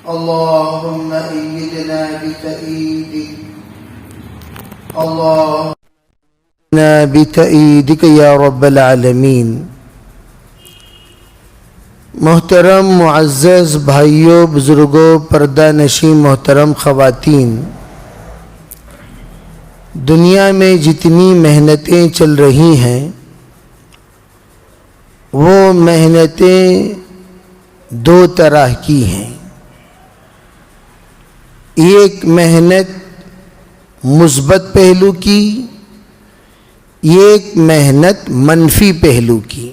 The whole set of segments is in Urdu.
اللهم أيدنا بتأييدك اللهم بتأييدك یا رب العالمین۔ محترم معزز بھائیوں، بزرگوں، پردہ نشین محترم خواتین، دنیا میں جتنی محنتیں چل رہی ہیں وہ محنتیں دو طرح کی ہیں۔ ایک محنت مثبت پہلو کی، ایک محنت منفی پہلو کی۔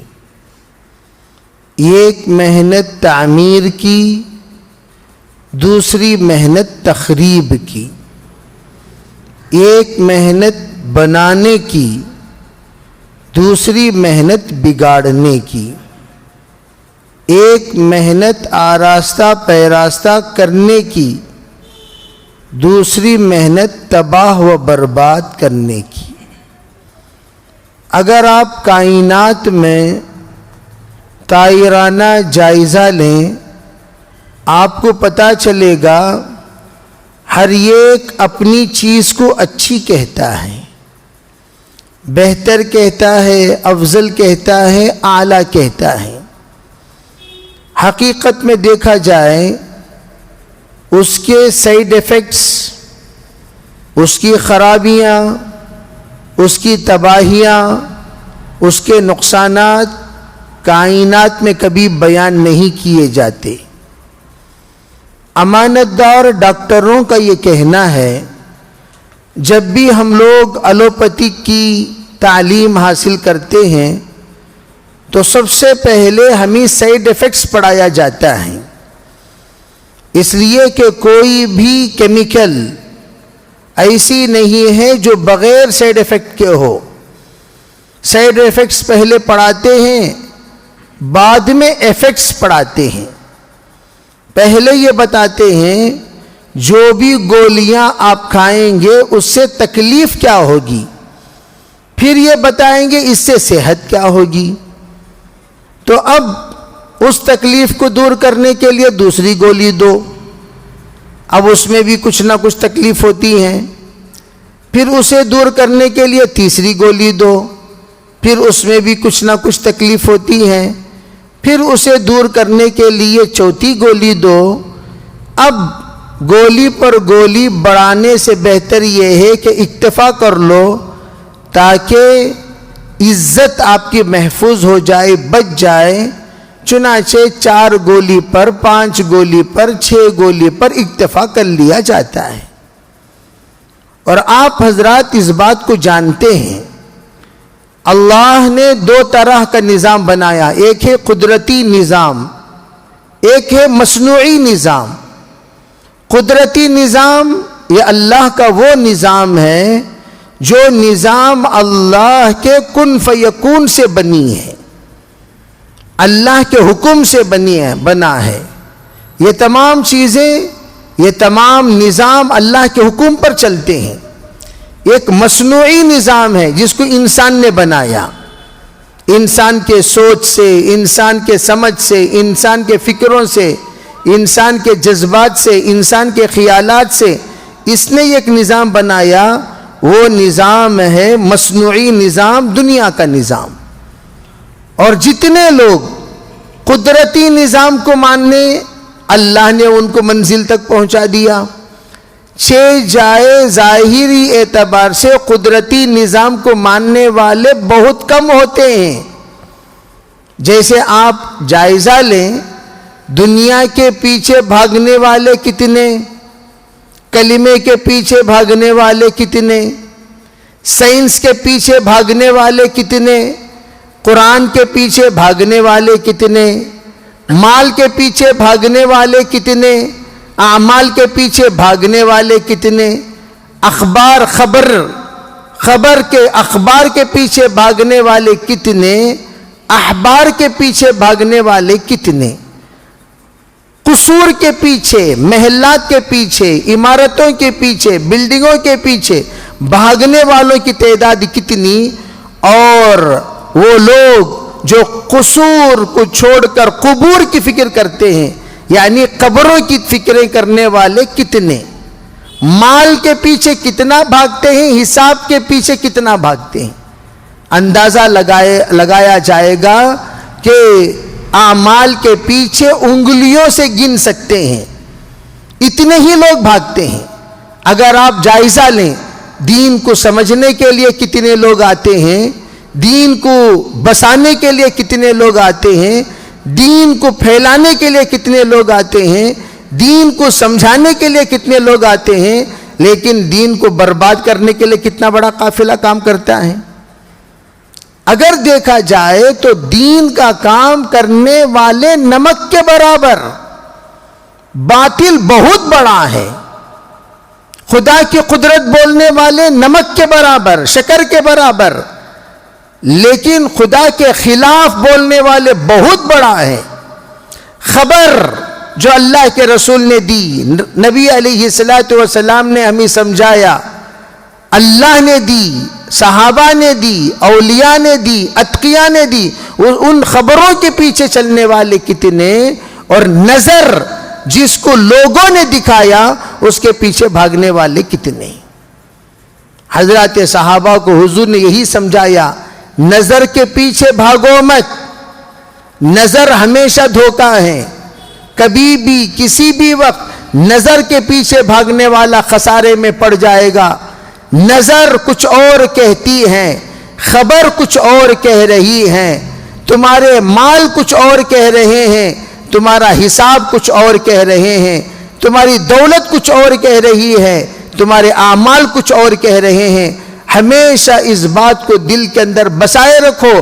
ایک محنت تعمیر کی، دوسری محنت تخریب کی۔ ایک محنت بنانے کی، دوسری محنت بگاڑنے کی۔ ایک محنت آراستہ پیراستہ کرنے کی، دوسری محنت تباہ و برباد کرنے کی۔ اگر آپ کائنات میں طائرانہ جائزہ لیں، آپ کو پتہ چلے گا ہر ایک اپنی چیز کو اچھی کہتا ہے، بہتر کہتا ہے، افضل کہتا ہے، اعلیٰ کہتا ہے۔ حقیقت میں دیکھا جائے اس کے سائیڈ ایفیکٹس، اس کی خرابیاں، اس کی تباہیاں، اس کے نقصانات کائنات میں کبھی بیان نہیں کیے جاتے۔ امانت دار ڈاکٹروں کا یہ کہنا ہے جب بھی ہم لوگ ایلوپیتھک کی تعلیم حاصل کرتے ہیں تو سب سے پہلے ہمیں سائیڈ ایفیکٹس پڑھایا جاتا ہے، اس لیے کہ کوئی بھی کیمیکل ایسی نہیں ہے جو بغیر سائیڈ ایفیکٹ کے ہو۔ سائیڈ ایفیکٹس پہلے پڑھاتے ہیں، بعد میں ایفیکٹس پڑھاتے ہیں۔ پہلے یہ بتاتے ہیں جو بھی گولیاں آپ کھائیں گے اس سے تکلیف کیا ہوگی، پھر یہ بتائیں گے اس سے صحت کیا ہوگی۔ تو اب اس تکلیف کو دور کرنے کے لیے دوسری گولی دو، اب اس میں بھی کچھ نہ کچھ تکلیف ہوتی ہے، پھر اسے دور کرنے کے لیے تیسری گولی دو، پھر اس میں بھی کچھ نہ کچھ تکلیف ہوتی ہے، پھر اسے دور کرنے کے لیے چوتھی گولی دو۔ اب گولی پر گولی بڑھانے سے بہتر یہ ہے کہ اکتفا کر لو تاکہ عزت آپ کی محفوظ ہو جائے، بچ جائے۔ چنانچہ 4 گولی پر، 5 گولی پر، 6 گولی پر اکتفا کر لیا جاتا ہے۔ اور آپ حضرات اس بات کو جانتے ہیں اللہ نے 2 طرح کا نظام بنایا، ایک ہے قدرتی نظام، ایک ہے مصنوعی نظام۔ قدرتی نظام یہ اللہ کا وہ نظام ہے جو نظام اللہ کے کن فیکون سے بنی ہے، اللہ کے حکم سے بنا ہے۔ یہ تمام چیزیں، یہ تمام نظام اللہ کے حکم پر چلتے ہیں۔ ایک مصنوعی نظام ہے جس کو انسان نے بنایا، انسان کے سوچ سے، انسان کے سمجھ سے، انسان کے فکروں سے، انسان کے جذبات سے، انسان کے خیالات سے اس نے ایک نظام بنایا۔ وہ نظام ہے مصنوعی نظام، دنیا کا نظام۔ اور جتنے لوگ قدرتی نظام کو ماننے، اللہ نے ان کو منزل تک پہنچا دیا۔ جائے ظاہری اعتبار سے قدرتی نظام کو ماننے والے بہت کم ہوتے ہیں۔ جیسے آپ جائزہ لیں، دنیا کے پیچھے بھاگنے والے کتنے، کلمے کے پیچھے بھاگنے والے کتنے، سائنس کے پیچھے بھاگنے والے کتنے، قرآن کے پیچھے بھاگنے والے کتنے، مال کے پیچھے بھاگنے والے کتنے، اعمال کے پیچھے بھاگنے والے کتنے، خبر کے پیچھے بھاگنے والے کتنے، احبار کے پیچھے بھاگنے والے کتنے، قصور کے پیچھے، محلات کے پیچھے، عمارتوں کے پیچھے، بلڈنگوں کے پیچھے بھاگنے والوں کی تعداد کتنی، اور وہ لوگ جو قصور کو چھوڑ کر قبور کی فکر کرتے ہیں یعنی قبروں کی فکریں کرنے والے کتنے، مال کے پیچھے کتنا بھاگتے ہیں، حساب کے پیچھے کتنا بھاگتے ہیں. اندازہ لگایا جائے گا کہ اعمال کے پیچھے انگلیوں سے گن سکتے ہیں، اتنے ہی لوگ بھاگتے ہیں. اگر آپ جائزہ لیں دین کو سمجھنے کے لیے کتنے لوگ آتے ہیں، دین کو بسانے کے لیے کتنے لوگ آتے ہیں، دین کو پھیلانے کے لیے کتنے لوگ آتے ہیں، دین کو سمجھانے کے لیے کتنے لوگ آتے ہیں، لیکن دین کو برباد کرنے کے لیے کتنا بڑا قافلہ کام کرتا ہے. اگر دیکھا جائے تو دین کا کام کرنے والے نمک کے برابر، باطل بہت بڑا ہے. خدا کی قدرت بولنے والے نمک کے برابر، شکر کے برابر، لیکن خدا کے خلاف بولنے والے بہت بڑا ہے. خبر جو اللہ کے رسول نے دی، نبی علیہ السلام نے ہمیں سمجھایا، اللہ نے دی، صحابہ نے دی، اولیاء نے دی، اتقیاء نے دی، ان خبروں کے پیچھے چلنے والے کتنے، اور نظر جس کو لوگوں نے دکھایا اس کے پیچھے بھاگنے والے کتنے. حضرات صحابہ کو حضور نے یہی سمجھایا، نظر کے پیچھے بھاگو مت، نظر ہمیشہ دھوکہ ہے. کبھی بھی کسی بھی وقت نظر کے پیچھے بھاگنے والا خسارے میں پڑ جائے گا. نظر کچھ اور کہتی ہے، خبر کچھ اور کہہ رہی ہے، تمہارے مال کچھ اور کہہ رہے ہیں، تمہارا حساب کچھ اور کہہ رہے ہیں، تمہاری دولت کچھ اور کہہ رہی ہے، تمہارے اعمال کچھ اور کہہ رہے ہیں. ہمیشہ اس بات کو دل کے اندر بسائے رکھو،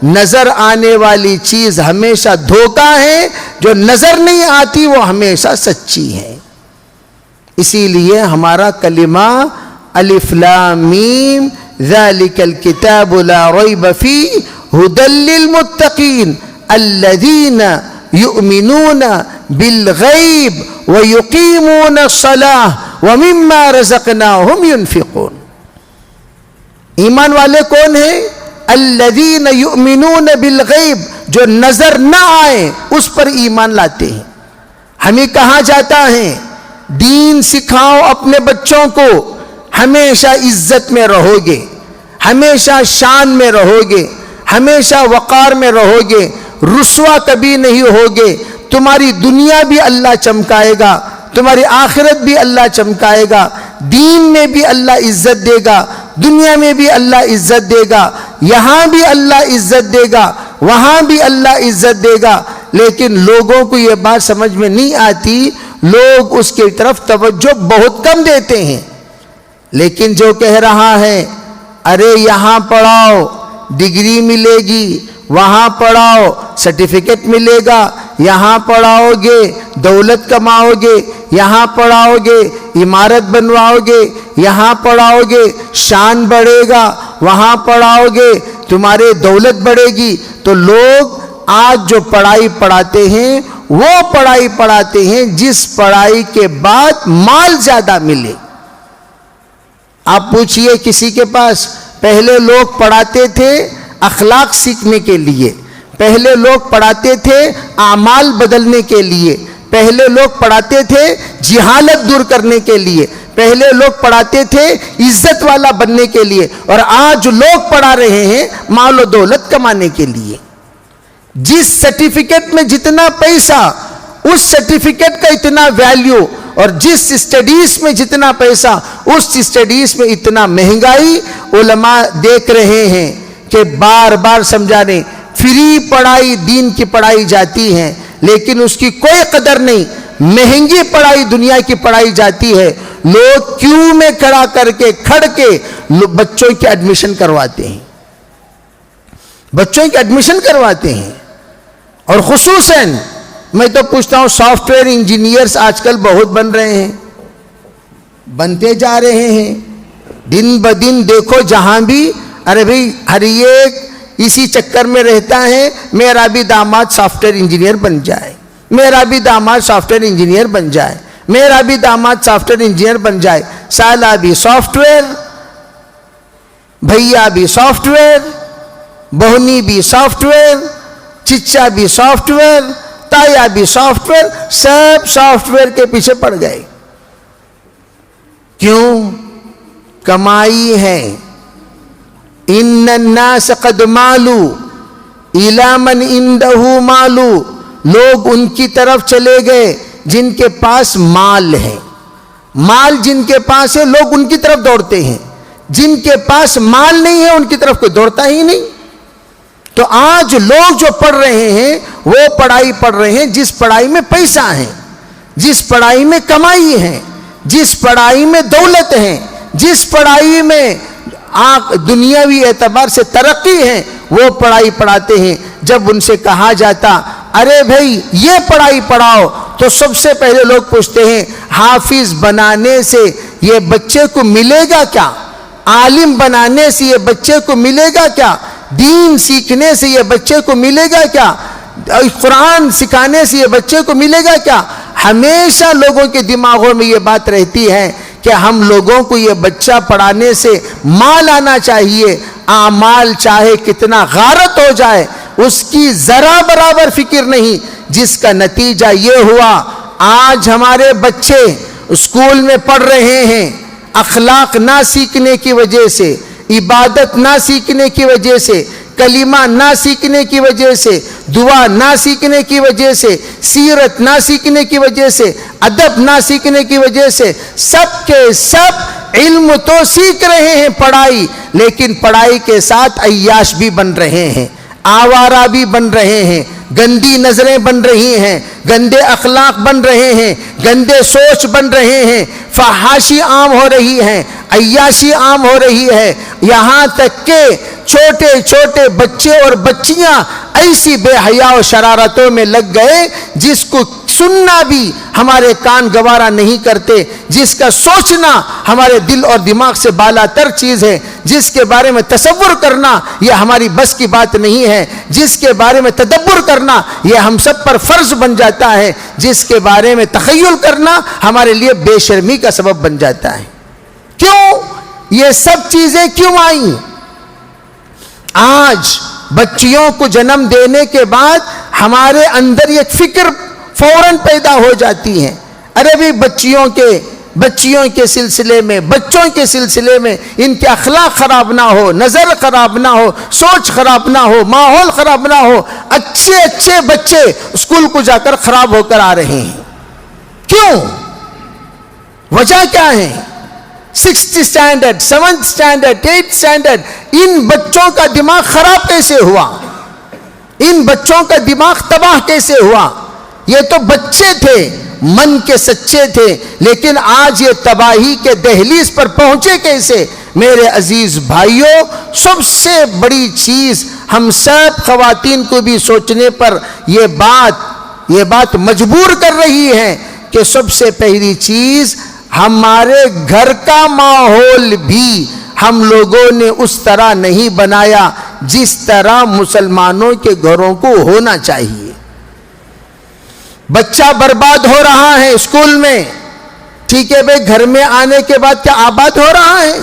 نظر آنے والی چیز ہمیشہ دھوکہ ہے، جو نظر نہیں آتی وہ ہمیشہ سچی ہے. اسی لیے ہمارا کلمہ الف لام میم ذالک الکتاب لا ریب فیہ ھدی للمتقین الذین یؤمنون بالغیب ویقیمون الصلاۃ ومما رزقناہم ینفقون. ایمان والے کون ہیں؟ الذین یؤمنون بالغیب، جو نظر نہ آئے اس پر ایمان لاتے ہیں. ہمیں کہا جاتا ہے دین سکھاؤ اپنے بچوں کو، ہمیشہ عزت میں رہو گے، ہمیشہ شان میں رہو گے، ہمیشہ وقار میں رہو گے، رسوا کبھی نہیں ہوگے. تمہاری دنیا بھی اللہ چمکائے گا، تمہاری آخرت بھی اللہ چمکائے گا، دین میں بھی اللہ عزت دے گا، دنیا میں بھی اللہ عزت دے گا، یہاں بھی اللہ عزت دے گا، وہاں بھی اللہ عزت دے گا. لیکن لوگوں کو یہ بات سمجھ میں نہیں آتی، لوگ اس کی طرف توجہ بہت کم دیتے ہیں. لیکن جو کہہ رہا ہے ارے یہاں پڑھاؤ ڈگری ملے گی، وہاں پڑھاؤ سرٹیفکیٹ ملے گا، یہاں پڑھاؤ گے دولت کماؤ گے، یہاں پڑھاؤ گے عمارت بنواؤ گے، یہاں پڑھاؤ گے شان بڑھے گا، وہاں پڑھاؤ گے تمہارے دولت بڑھے گی. تو لوگ آج جو پڑھائی پڑھاتے ہیں وہ پڑھائی پڑھاتے ہیں جس پڑھائی کے بعد مال زیادہ ملے. آپ پوچھئے کسی کے پاس، پہلے لوگ پڑھاتے تھے اخلاق سیکھنے کے لیے، پہلے لوگ پڑھاتے تھے اعمال بدلنے کے لیے، پہلے لوگ پڑھاتے تھے جہالت دور کرنے کے لیے، پہلے لوگ پڑھاتے تھے عزت والا بننے کے لیے، اور آج لوگ پڑھا رہے ہیں مال و دولت کمانے کے لیے. جس سرٹیفکیٹ میں جتنا پیسہ اس سرٹیفکیٹ کا اتنا ویلیو، اور جس اسٹڈیز میں جتنا پیسہ اس اسٹڈیز میں اتنا مہنگائی. علماء دیکھ رہے ہیں کہ بار بار سمجھانے، فری پڑھائی دین کی پڑھائی جاتی ہے لیکن اس کی کوئی قدر نہیں. مہنگی پڑھائی دنیا کی پڑھائی جاتی ہے، لوگ کیوں میں کھڑا کر کے کھڑ کے بچوں کی ایڈمیشن کرواتے ہیں، بچوں کی ایڈمیشن کرواتے ہیں. اور خصوصاً میں تو پوچھتا ہوں سافٹ ویئر انجینئرز آج کل بہت بن رہے ہیں، بنتے جا رہے ہیں دن بدن. دیکھو جہاں بھی، ارے بھئی ہر ایک اسی چکر میں رہتا ہے میرا بھی داماد سافٹ ویئر انجینئر بن جائے، میرا بھی داماد سافٹ ویئر انجینئر بن جائے، میرا بھی داماد سافٹ ویئر انجینئر بن جائے. سالہ بھی سافٹ ویئر، بھیا بھی سافٹ ویئر، بہنی بھی سافٹ ویئر، چچا بھی سافٹ ویئر، تا یا بھی soft where, sub soft where کے پیچھے پڑ گئے. کیوں؟ کمائی ہے. ان الناس قد مالوا الی من عنده مال، لوگ ان کی طرف چلے گئے جن کے پاس مال ہے. مال جن کے پاس ہے لوگ ان کی طرف دوڑتے ہیں، جن کے پاس مال نہیں ہے ان کی طرف کوئی دوڑتا ہی نہیں. تو آج لوگ جو پڑھ رہے ہیں وہ پڑھائی پڑھ رہے ہیں جس پڑھائی میں پیسہ ہے، جس پڑھائی میں کمائی ہے، جس پڑھائی میں دولت ہے، جس پڑھائی میں دنیاوی اعتبار سے ترقی ہے، وہ پڑھائی پڑھاتے ہیں. جب ان سے کہا جاتا ارے بھائی یہ پڑھائی پڑھاؤ، تو سب سے پہلے لوگ پوچھتے ہیں حافظ بنانے سے یہ بچے کو ملے گا کیا؟ عالم بنانے سے یہ بچے کو ملے گا کیا؟ دین سیکھنے سے یہ بچے کو ملے گا کیا؟ قرآن سکھانے سے یہ بچے کو ملے گا کیا؟ ہمیشہ لوگوں کے دماغوں میں یہ بات رہتی ہے کہ ہم لوگوں کو یہ بچہ پڑھانے سے مال آنا چاہیے. اعمال چاہے کتنا غارت ہو جائے اس کی ذرا برابر فکر نہیں، جس کا نتیجہ یہ ہوا آج ہمارے بچے اسکول میں پڑھ رہے ہیں، اخلاق نہ سیکھنے کی وجہ سے، عبادت نہ سیکھنے کی وجہ سے، کلمہ نہ سیکھنے کی وجہ سے، دعا نہ سیکھنے کی وجہ سے، سیرت نہ سیکھنے کی وجہ سے، ادب نہ سیکھنے کی وجہ سے، سب کے سب علم تو سیکھ رہے ہیں پڑھائی، لیکن پڑھائی کے ساتھ عیاش بھی بن رہے ہیں، آوارہ بھی بن رہے ہیں، گندی نظریں بن رہی ہیں، گندے اخلاق بن رہے ہیں، گندے سوچ بن رہے ہیں، فحاشی عام ہو رہی ہے، عیاشی عام ہو رہی ہے. یہاں تک کہ چھوٹے چھوٹے بچے اور بچیاں ایسی بے حیا و شرارتوں میں لگ گئے جس کو سننا بھی ہمارے کان گوارا نہیں کرتے، جس کا سوچنا ہمارے دل اور دماغ سے بالا تر چیز ہے، جس کے بارے میں تصور کرنا یہ ہماری بس کی بات نہیں ہے، جس کے بارے میں تدبر کرنا یہ ہم سب پر فرض بن جاتا ہے، جس کے بارے میں تخیل کرنا ہمارے لیے بے شرمی کا سبب بن جاتا ہے. کیوں یہ سب چیزیں کیوں آئیں؟ آج بچیوں کو جنم دینے کے بعد ہمارے اندر ایک فکر فوراً پیدا ہو جاتی ہے، ارے بھی بچیوں کے سلسلے میں، بچوں کے سلسلے میں ان کے اخلاق خراب نہ ہو، نظر خراب نہ ہو، سوچ خراب نہ ہو، ماحول خراب نہ ہو. اچھے اچھے بچے اسکول کو جا کر خراب ہو کر آ رہے ہیں. کیوں؟ وجہ کیا ہے؟ 6th standard, 7th standard, 8th standard, ان بچوں کا دماغ خراب کیسے ہوا؟ ان بچوں کا دماغ تباہ کیسے ہوا؟ یہ تو بچے تھے، من کے سچے تھے، لیکن آج یہ تباہی کے دہلیز پر پہنچے کیسے؟ میرے عزیز بھائیوں، سب سے بڑی چیز ہم سب خواتین کو بھی سوچنے پر یہ بات مجبور کر رہی ہے کہ سب سے پہلی چیز ہمارے گھر کا ماحول بھی ہم لوگوں نے اس طرح نہیں بنایا جس طرح مسلمانوں کے گھروں کو ہونا چاہیے. بچہ برباد ہو رہا ہے اسکول میں، ٹھیک ہے بھائی، گھر میں آنے کے بعد کیا آباد ہو رہا ہے؟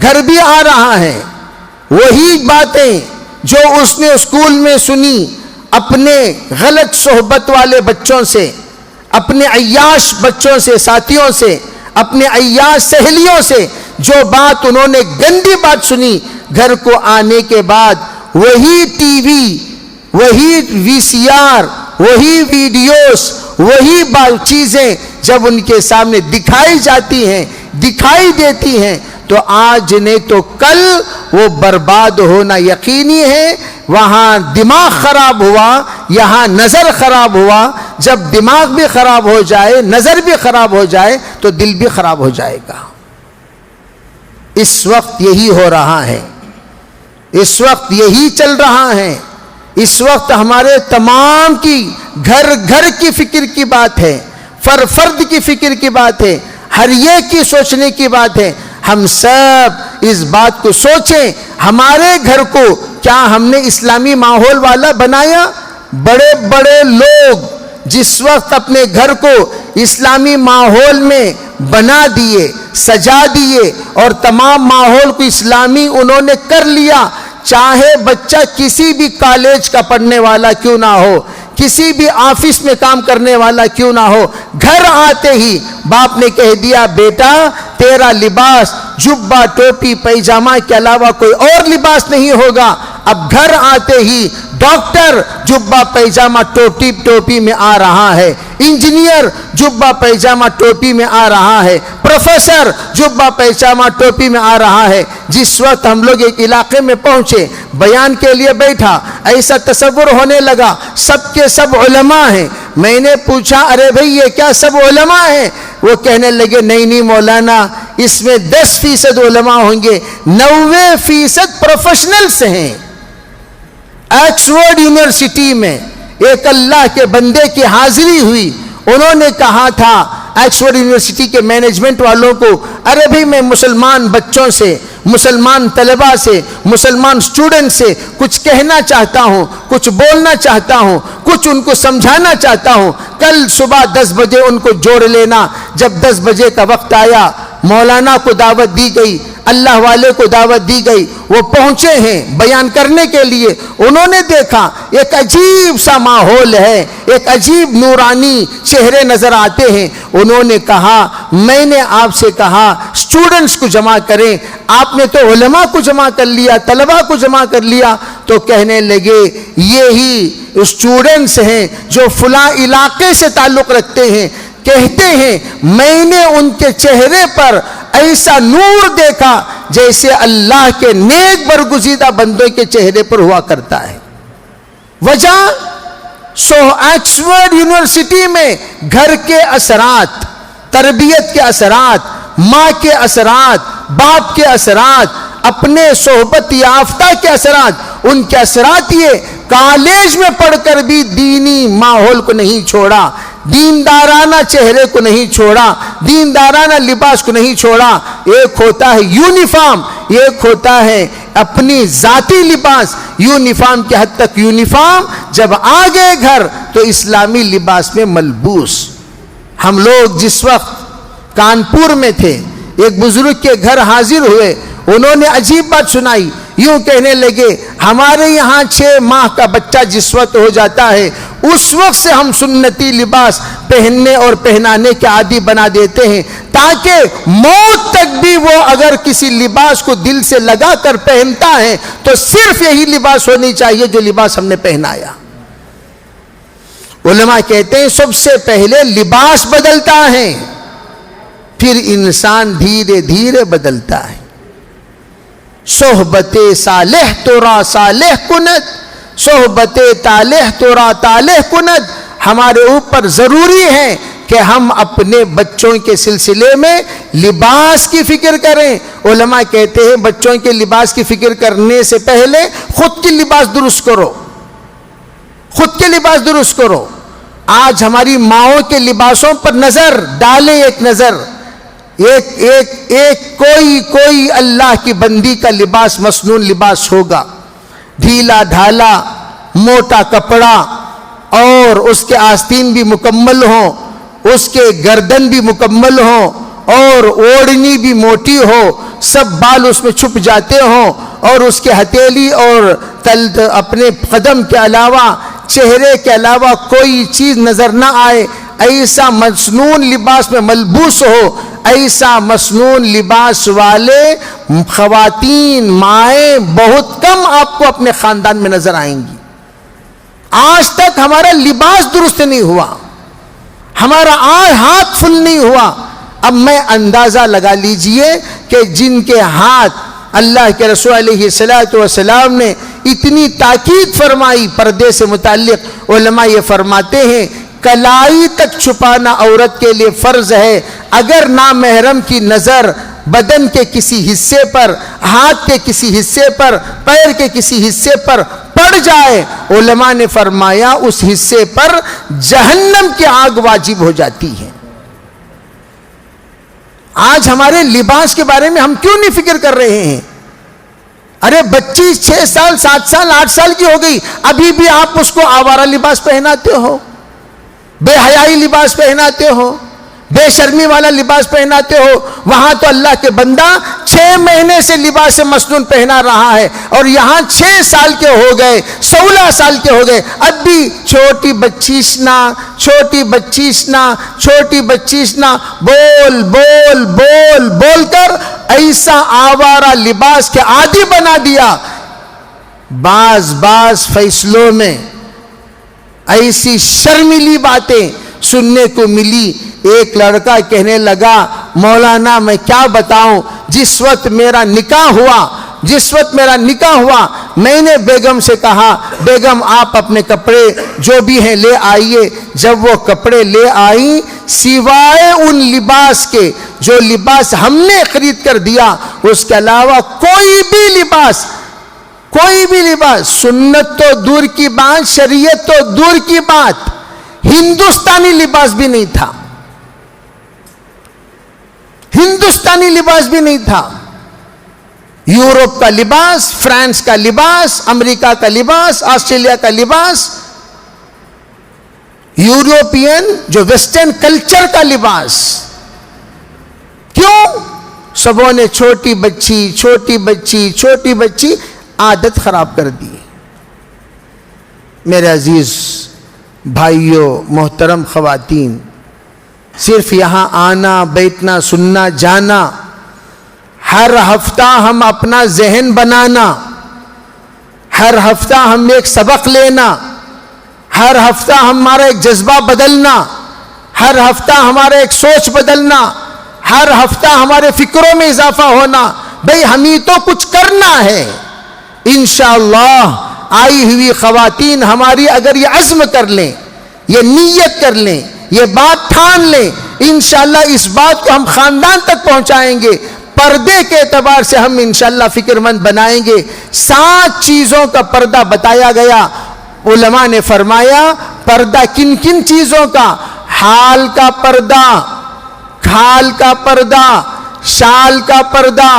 گھر بھی آ رہا ہے. وہی باتیں جو اس نے اسکول میں سنی اپنے غلط صحبت والے بچوں سے، اپنے عیاش بچوں سے، ساتھیوں سے، اپنے عیاش سہیلیوں سے، جو بات انہوں نے گندی بات سنی، گھر کو آنے کے بعد وہی ٹی وی، وہی وی سی آر، وہی ویڈیوز، وہی چیزیں جب ان کے سامنے دکھائی جاتی ہیں، دکھائی دیتی ہیں، تو آج نہیں تو کل وہ برباد ہونا یقینی ہے. وہاں دماغ خراب ہوا، یہاں نظر خراب ہوا. جب دماغ بھی خراب ہو جائے، نظر بھی خراب ہو جائے تو دل بھی خراب ہو جائے گا. اس وقت یہی ہو رہا ہے، اس وقت یہی چل رہا ہے. اس وقت ہمارے تمام کی گھر گھر کی فکر کی بات ہے، فرد کی فکر کی بات ہے، ہر ایک کی سوچنے کی بات ہے. ہم سب اس بات کو سوچیں، ہمارے گھر کو کیا ہم نے اسلامی ماحول والا بنایا؟ بڑے بڑے لوگ جس وقت اپنے گھر کو اسلامی ماحول میں بنا دیے، سجا دیے اور تمام ماحول کو اسلامی انہوں نے کر لیا، چاہے بچہ کسی بھی کالج کا پڑھنے والا کیوں نہ ہو، کسی بھی آفس میں کام کرنے والا کیوں نہ ہو، گھر آتے ہی باپ نے کہہ دیا بیٹا تیرا لباس جبہ ٹوپی پیجامہ کے علاوہ کوئی اور لباس نہیں ہوگا۔ اب گھر آتے ہی ڈاکٹر جبہ پیجامہ ٹوپی میں آ رہا ہے، انجینئر جبہ پیجامہ ٹوپی میں آ رہا ہے، پروفیسر جبہ پیجامہ ٹوپی میں آ رہا ہے۔ جس وقت ہم لوگ ایک علاقے میں پہنچے، بیان کے لیے بیٹھا، ایسا تصور ہونے لگا سب کے سب علماء ہیں۔ میں نے پوچھا ارے بھئی یہ کیا سب علماء ہیں؟ وہ کہنے لگے نہیں مولانا، اس میں 10% علماء ہوں گے، 90% پروفیشنلز ہیں۔ آکسفورڈ یونیورسٹی میں ایک اللہ کے بندے کی حاضری ہوئی، انہوں نے کہا تھا آکسفورڈ یونیورسٹی کے مینجمنٹ والوں کو، ارے بھئی میں مسلمان بچوں سے، مسلمان طلبہ سے، مسلمان سٹوڈنٹ سے کچھ کہنا چاہتا ہوں، کچھ بولنا چاہتا ہوں، کچھ ان کو سمجھانا چاہتا ہوں، کل صبح 10 بجے ان کو جوڑ لینا۔ جب 10 بجے کا وقت آیا، مولانا کو دعوت دی گئی، اللہ والے کو دعوت دی گئی، وہ پہنچے ہیں بیان کرنے کے لیے۔ انہوں نے دیکھا ایک عجیب سا ماحول ہے، ایک عجیب نورانی چہرے نظر آتے ہیں۔ انہوں نے کہا میں نے آپ سے کہا سٹوڈنٹس کو جمع کریں، آپ نے تو علماء کو جمع کر لیا، طلباء کو جمع کر لیا۔ تو کہنے لگے یہی سٹوڈنٹس ہیں جو فلاں علاقے سے تعلق رکھتے ہیں، کہتے ہیں میں نے ان کے چہرے پر ایسا نور دیکھا جیسے اللہ کے نیک برگزیدہ بندوں کے چہرے پر ہوا کرتا ہے۔ وجہ آکسفورڈ یونیورسٹی میں گھر کے اثرات، تربیت کے اثرات، ماں کے اثرات، باپ کے اثرات، اپنے صحبت یافتہ کے اثرات، ان کے اثرات یہ کالج میں پڑھ کر بھی دینی ماحول کو نہیں چھوڑا، دیندارانہ چہرے کو نہیں چھوڑا، دیندارانہ لباس کو نہیں چھوڑا۔ ایک ہوتا ہے یونیفارم، ایک ہوتا ہے اپنی ذاتی لباس۔ یونیفارم کی حد تک یونیفارم، جب آ گئے گھر تو اسلامی لباس میں ملبوس۔ ہم لوگ جس وقت کانپور میں تھے، ایک بزرگ کے گھر حاضر ہوئے، انہوں نے عجیب بات سنائی، یوں کہنے لگے ہمارے یہاں 6 ماہ کا بچہ جس وقت ہو جاتا ہے اس وقت سے ہم سنتی لباس پہننے اور پہنانے کے عادی بنا دیتے ہیں، تاکہ موت تک بھی وہ اگر کسی لباس کو دل سے لگا کر پہنتا ہے تو صرف یہی لباس ہونی چاہیے جو لباس ہم نے پہنایا۔ علماء کہتے ہیں سب سے پہلے لباس بدلتا ہے، پھر انسان دھیرے دھیرے بدلتا ہے۔ صحبت صالح تورا صالح کند، صحبت طالح تورا طالح کند۔ ہمارے اوپر ضروری ہے کہ ہم اپنے بچوں کے سلسلے میں لباس کی فکر کریں۔ علماء کہتے ہیں بچوں کے لباس کی فکر کرنے سے پہلے خود کی لباس درست کرو، خود کے لباس درست کرو۔ آج ہماری ماؤں کے لباسوں پر نظر ڈالیں، ایک نظر، ایک کوئی اللہ کی بندی کا لباس مصنون لباس ہوگا، ڈھیلا ڈھالا موٹا کپڑا، اور اس کے آستین بھی مکمل ہوں، اس کے گردن بھی مکمل ہوں، اور اوڑھنی بھی موٹی ہو، سب بال اس میں چھپ جاتے ہوں، اور اس کے ہتھیلی اور اپنے قدم کے علاوہ، چہرے کے علاوہ کوئی چیز نظر نہ آئے، ایسا مصنون لباس میں ملبوس ہو۔ ایسا مصنون لباس والے خواتین، مائیں بہت کم آپ کو اپنے خاندان میں نظر آئیں گی۔ آج تک ہمارا لباس درست نہیں ہوا، ہمارا ہاتھ فل نہیں ہوا۔ اب میں اندازہ لگا لیجئے کہ جن کے ہاتھ اللہ کے رسول علیہ السلام نے اتنی تاکید فرمائی پردے سے متعلق، علماء یہ فرماتے ہیں کلائی تک چھپانا عورت کے لیے فرض ہے۔ اگر نامحرم کی نظر بدن کے کسی حصے پر، ہاتھ کے کسی حصے پر، پیر کے کسی حصے پر پڑ جائے، علماء نے فرمایا اس حصے پر جہنم کی آگ واجب ہو جاتی ہے۔ آج ہمارے لباس کے بارے میں ہم کیوں نہیں فکر کر رہے ہیں؟ ارے بچی 6 سال 7 سال 8 سال کی ہو گئی، ابھی بھی آپ اس کو آوارہ لباس پہناتے ہو، بے حیائی لباس پہناتے ہو، بے شرمی والا لباس پہناتے ہو، وہاں تو اللہ کے بندہ 6 مہینے سے لباس مسنون پہنا رہا ہے، اور یہاں 6 سال کے ہو گئے، 16 سال کے ہو گئے، اب بھی چھوٹی بچیسنا چھوٹی بچیسنا چھوٹی بچیسنا بول بول بول بول کر ایسا آوارہ لباس کے عادی بنا دیا۔ بعض فیصلوں میں ایسی شرمیلی باتیں سننے کو ملی۔ ایک لڑکا کہنے لگا، مولانا میں کیا بتاؤں، جس وقت میرا نکاح ہوا میں نے بیگم سے کہا، بیگم آپ اپنے کپڑے جو بھی ہیں لے آئیے۔ جب وہ کپڑے لے آئیں، سوائے ان لباس کے جو لباس ہم نے خرید کر دیا، اس کے علاوہ کوئی بھی لباس، سنت تو دور کی بات، شریعت تو دور کی بات، ہندوستانی لباس بھی نہیں تھا، ہندوستانی لباس بھی نہیں تھا۔ یورپ کا لباس، فرانس کا لباس، امریکہ کا لباس، آسٹریلیا کا لباس، یوروپین جو ویسٹرن کلچر کا لباس۔ کیوں؟ سبوں نے چھوٹی بچی عادت خراب کر دی۔ میرے عزیز بھائیوں، محترم خواتین، صرف یہاں آنا، بیٹھنا، سننا، جانا، ہر ہفتہ ہم اپنا ذہن بنانا، ہر ہفتہ ہم ایک سبق لینا، ہر ہفتہ ہمارا ایک جذبہ بدلنا، ہر ہفتہ ہمارا ایک سوچ بدلنا، ہر ہفتہ ہمارے فکروں میں اضافہ ہونا۔ بھئی ہمیں تو کچھ کرنا ہے۔ انشاءاللہ آئی ہوئی خواتین ہماری اگر یہ عزم کر لیں، یہ نیت کر لیں، یہ بات ٹھان لیں، انشاءاللہ اس بات کو ہم خاندان تک پہنچائیں گے۔ پردے کے اعتبار سے ہم انشاءاللہ فکر مند بنائیں گے۔ 7 چیزوں کا پردہ بتایا گیا۔ علماء نے فرمایا پردہ کن کن چیزوں کا؟ حال کا پردہ، کھال کا پردہ، شال کا پردہ،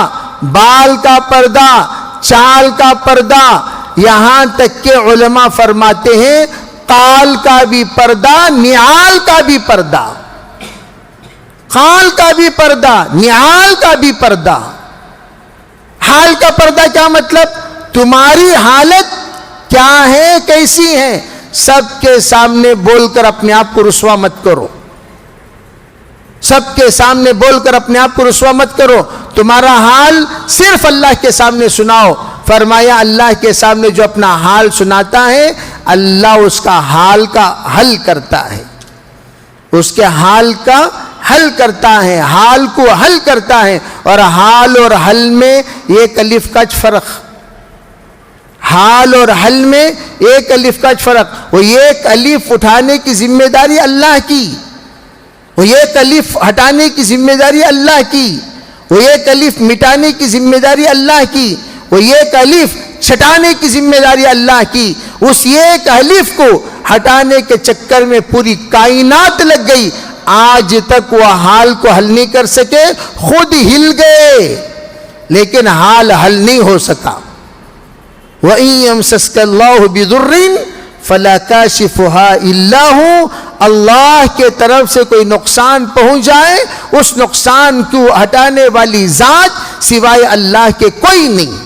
بال کا پردہ، چال کا پردہ، یہاں تک کہ علماء فرماتے ہیں قال کا بھی پردہ، نعال کا بھی پردہ، قال کا بھی پردہ، نعال کا بھی پردہ۔ حال کا پردہ کیا مطلب؟ تمہاری حالت کیا ہے، کیسی ہے، سب کے سامنے بول کر اپنے آپ کو رسوا مت کرو، سب کے سامنے بول کر اپنے آپ کو رسوا مت کرو۔ تمہارا حال صرف اللہ کے سامنے سناؤ۔ فرمایا اللہ کے سامنے جو اپنا حال سناتا ہے، اللہ اس کا حال کا حل کرتا ہے، اس کے حال کا حل کرتا ہے، حال کو حل کرتا ہے۔ اور حال اور حل میں ایک الف کا فرق، حال اور حل میں ایک الف کا فرق۔ وہ ایک الف اٹھانے کی ذمہ داری اللہ کی، وہ ایک الف ہٹانے کی ذمہ داری اللہ کی، وہ ایک الف مٹانے کی ذمہ داری اللہ کی، وہ ایک الف چھٹانے کی ذمہ داری اللہ کی۔ اس ایک الف کو ہٹانے کے چکر میں پوری کائنات لگ گئی، آج تک وہ حال کو حل نہیں کر سکے، خود ہل گئے لیکن حال حل نہیں ہو سکا۔ وَإِن يَمْسَسْكَ اللَّهُ بِضُرٍّ فَلَا كَاشِفُهَا إِلَّا هُوَ، اللہ کے طرف سے کوئی نقصان پہنچ جائے، اس نقصان کو ہٹانے والی ذات سوائے اللہ کے کوئی نہیں۔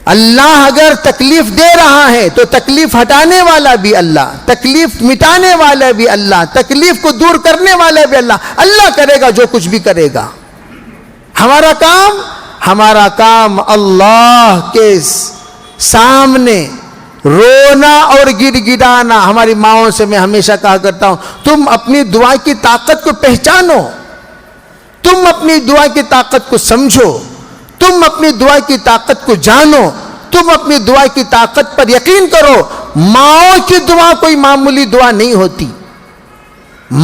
اللہ اگر تکلیف دے رہا ہے تو تکلیف ہٹانے والا بھی اللہ، تکلیف مٹانے والا بھی اللہ، تکلیف کو دور کرنے والا بھی اللہ۔ اللہ کرے گا جو کچھ بھی کرے گا۔ ہمارا کام اللہ کے سامنے رونا اور گڑ گڑانا۔ ہماری ماؤں سے میں ہمیشہ کہا کرتا ہوں، تم اپنی دعا کی طاقت کو پہچانو، تم اپنی دعا کی طاقت کو سمجھو، تم اپنی دعا کی طاقت کو جانو، تم اپنی دعا کی طاقت پر یقین کرو۔ ماؤں کی دعا کوئی معمولی دعا نہیں ہوتی،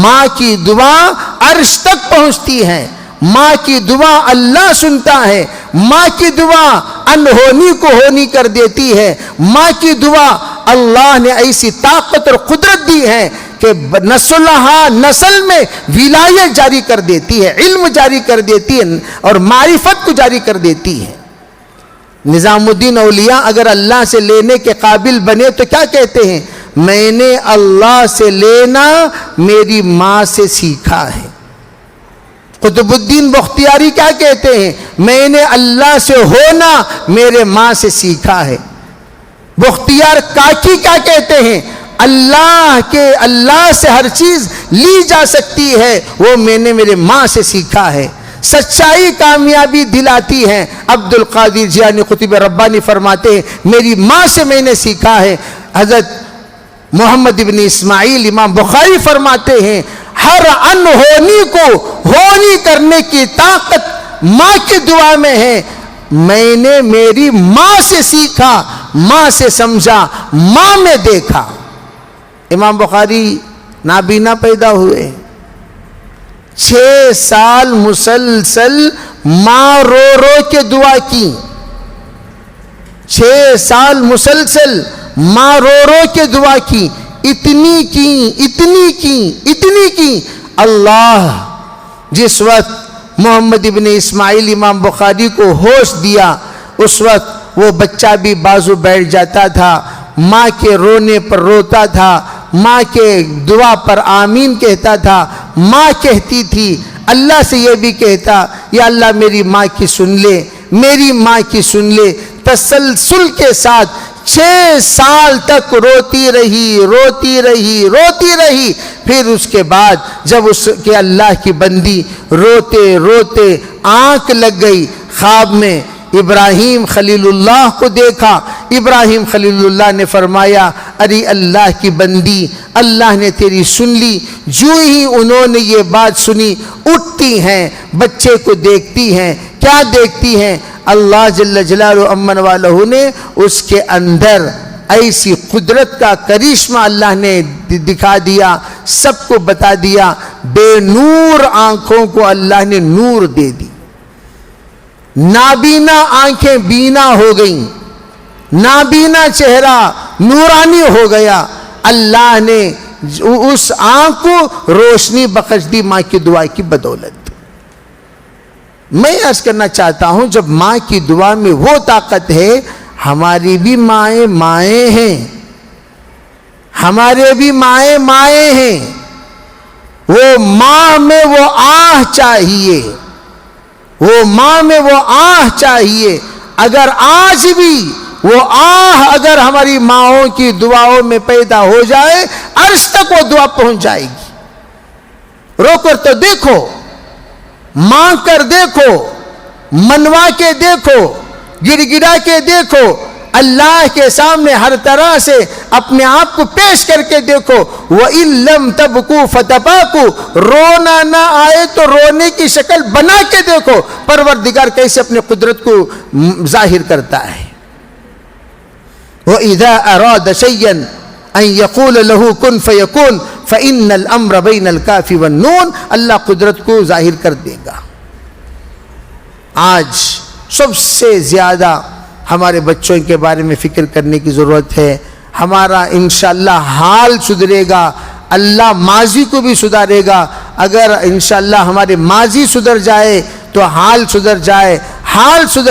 ماں کی دعا عرش تک پہنچتی ہے، ماں کی دعا اللہ سنتا ہے، ماں کی دعا انہونی کو ہونی کر دیتی ہے، ماں کی دعا اللہ نے ایسی طاقت اور قدرت دی ہے کہ نسل میں ولایت جاری کر دیتی ہے، علم جاری کر دیتی ہے اور معرفت کو جاری کر دیتی ہے۔ نظام الدین اولیاء اگر اللہ سے لینے کے قابل بنے تو کیا کہتے ہیں؟ میں نے اللہ سے لینا میری ماں سے سیکھا ہے۔ قطب الدین بختیاری کیا کہتے ہیں؟ میں نے اللہ سے ہونا میرے ماں سے سیکھا ہے۔ بختیار کاکی کیا کہتے ہیں؟ اللہ سے ہر چیز لی جا سکتی ہے، وہ میں نے میرے ماں سے سیکھا ہے۔ سچائی کامیابی دلاتی ہے۔ عبد القادر جیلانی قطب ربانی فرماتے ہیں میری ماں سے میں نے سیکھا ہے۔ حضرت محمد ابن اسماعیل امام بخاری فرماتے ہیں ہر انہونی کو ہونی کرنے کی طاقت ماں کی دعا میں ہے۔ میں نے میری ماں سے سیکھا، ماں سے سمجھا، ماں میں دیکھا۔ امام بخاری نابینا پیدا ہوئے، 6 سال مسلسل ماں رو رو کے دعا کی، 6 سال مسلسل ماں رو رو کے دعا کی، اتنی کی اللہ جس وقت محمد ابن اسماعیل امام بخاری کو ہوش دیا، اس وقت وہ بچہ بھی بازو بیٹھ جاتا تھا، ماں کے رونے پر روتا تھا، ماں کے دعا پر آمین کہتا تھا۔ ماں کہتی تھی، اللہ سے یہ بھی کہتا یا اللہ میری ماں کی سن لے، میری ماں کی سن لے۔ تسلسل کے ساتھ 6 سال تک روتی رہی۔ پھر اس کے بعد جب اس کے اللہ کی بندی روتے آنکھ لگ گئی، خواب میں ابراہیم خلیل اللہ کو دیکھا۔ ابراہیم خلیل اللہ نے فرمایا ارے اللہ کی بندی، اللہ نے تیری سن لی۔ جو ہی انہوں نے یہ بات سنی اٹھتی ہیں، بچے کو دیکھتی ہیں۔ کیا دیکھتی ہیں؟ اللہ جل جلالہ امن والہ نے اس کے اندر ایسی قدرت کا کرشمہ اللہ نے دکھا دیا، سب کو بتا دیا۔ بے نور آنکھوں کو اللہ نے نور دے دی، نابینا آنکھیں بینا ہو گئیں، نابینا چہرہ نورانی ہو گیا۔ اللہ نے اس آنکھ کو روشنی بخش دی ماں کی دعا کی بدولت۔ میں عرض کرنا چاہتا ہوں جب ماں کی دعا میں وہ طاقت ہے، ہماری بھی مائیں ہیں، ہمارے بھی مائیں ہیں۔ وہ ماں میں وہ آہ چاہیے، وہ ماں میں وہ آہ چاہیے۔ اگر آج بھی وہ آہ اگر ہماری ماؤں کی دعاؤں میں پیدا ہو جائے، عرش تک وہ دعا پہنچ جائے گی۔ رو کر تو دیکھو، مانگ کر دیکھو، منوا کے دیکھو، گر گرا کے دیکھو، اللہ کے سامنے ہر طرح سے اپنے آپ کو پیش کر کے دیکھو۔ وَإِن لَمْ تَبْكُوا فَتَبَاكُوا، رونا نہ آئے تو رونے کی شکل بنا کے دیکھو، پروردگار کیسے اپنے قدرت کو ظاہر کرتا ہے۔ وَإِذَا أَرَادَ شَيْئًا أَن يَقُولَ لَهُ كُن فَيَكُونُ فَإِنَّ الْأَمْرَ بَيْنَ الْكَافِ وَالنُّونِ، اللہ قدرت کو ظاہر کر دے گا۔ آج سب سے زیادہ ہمارے بچوں کے بارے میں فکر کرنے کی ضرورت ہے۔ ہمارا انشاءاللہ حال سدھرے گا، اللہ ماضی کو بھی سدھارے گا۔ اگر انشاءاللہ ہمارے ماضی سدھر جائے تو حال سدھر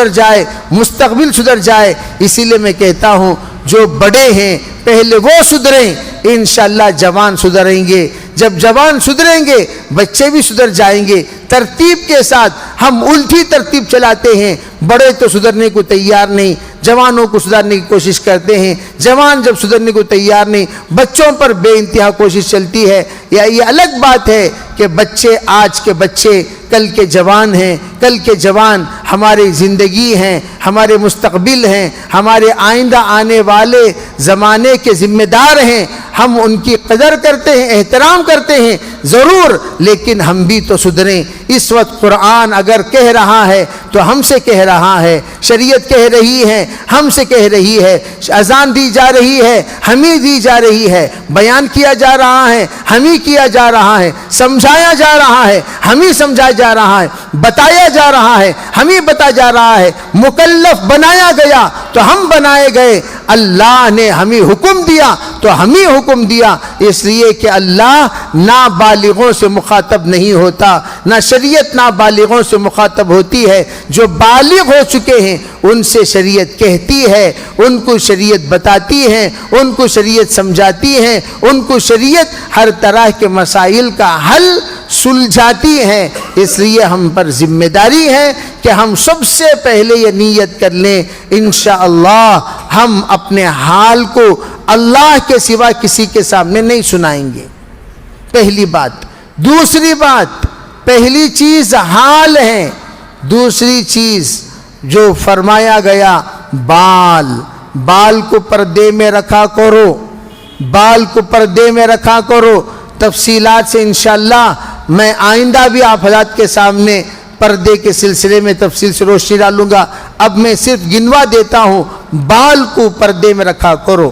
جائے، مستقبل سدھر جائے۔ اسی لیے میں کہتا ہوں جو بڑے ہیں پہلے وہ سدھریں، انشاءاللہ جوان سدھریں گے۔ جب جوان سدھریں گے بچے بھی سدھر جائیں گے۔ ترتیب کے ساتھ ہم الٹی ترتیب چلاتے ہیں، بڑے تو سدھرنے کو تیار نہیں، جوانوں کو سدھارنے کی کوشش کرتے ہیں۔ جوان جب سدھرنے کو تیار نہیں، بچوں پر بے انتہا کوشش چلتی ہے۔ یہ الگ بات ہے کہ بچے آج کے بچے کل کے جوان ہیں، کل کے جوان ہماری زندگی ہیں، ہمارے مستقبل ہیں، ہمارے آئندہ آنے والے زمانے کے ذمہ دار ہیں۔ ہم ان کی قدر کرتے ہیں، احترام کرتے ہیں ضرور، لیکن ہم بھی تو سدھریں۔ اس وقت قرآن اگر کہہ رہا ہے تو ہم سے کہہ رہا ہے، شریعت کہہ رہی ہے ہم سے کہہ رہی ہے، اذان دی جا رہی ہے ہمیں دی جا رہی ہے، بیان کیا جا رہا ہے ہمیں کیا جا رہا ہے، سمجھایا جا رہا ہے ہمیں سمجھایا جا رہا ہے، بتایا جا رہا ہے ہمیں بتایا جا رہا ہے، مکلف بنایا گیا تو ہم بنائے گئے، اللہ نے ہمیں حکم دیا تو ہمیں حکم دیا، اس لیے کہ اللہ نابالغ نابالغوں سے مخاطب نہیں ہوتا، نہ شریعت نابالغوں سے مخاطب ہوتی ہے۔ جو بالغ ہو چکے ہیں ان سے شریعت کہتی ہے، ان کو شریعت بتاتی ہے، ان کو شریعت سمجھاتی ہے، ان کو شریعت ہر طرح کے مسائل کا حل سلجھاتی ہے۔ اس لیے ہم پر ذمہ داری ہے کہ ہم سب سے پہلے یہ نیت کر لیں، انشاءاللہ ہم اپنے حال کو اللہ کے سوا کسی کے سامنے نہیں سنائیں گے، پہلی بات۔ دوسری بات، پہلی چیز حال ہے، دوسری چیز جو فرمایا گیا بال کو پردے میں رکھا کرو، بال کو پردے میں رکھا کرو۔ تفصیلات سے انشاءاللہ میں آئندہ بھی آپ حضرات کے سامنے پردے کے سلسلے میں تفصیل سے روشنی ڈالوں گا، اب میں صرف گنوا دیتا ہوں، بال کو پردے میں رکھا کرو۔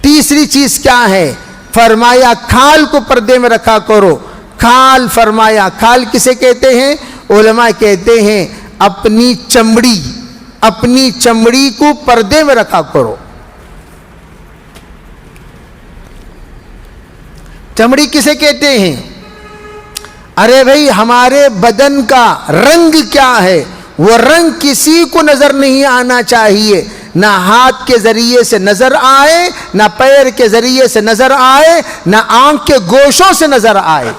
تیسری چیز کیا ہے؟ فرمایا کھال کو پردے میں رکھا کرو۔ کھال فرمایا، کھال کسے کہتے ہیں؟ علماء کہتے ہیں اپنی چمڑی کو پردے میں رکھا کرو۔ چمڑی کسے کہتے ہیں؟ ارے بھائی ہمارے بدن کا رنگ کیا ہے؟ وہ رنگ کسی کو نظر نہیں آنا چاہیے، نہ ہاتھ کے ذریعے سے نظر آئے، نہ پیر کے ذریعے سے نظر آئے، نہ آنکھ کے گوشوں سے نظر آئے،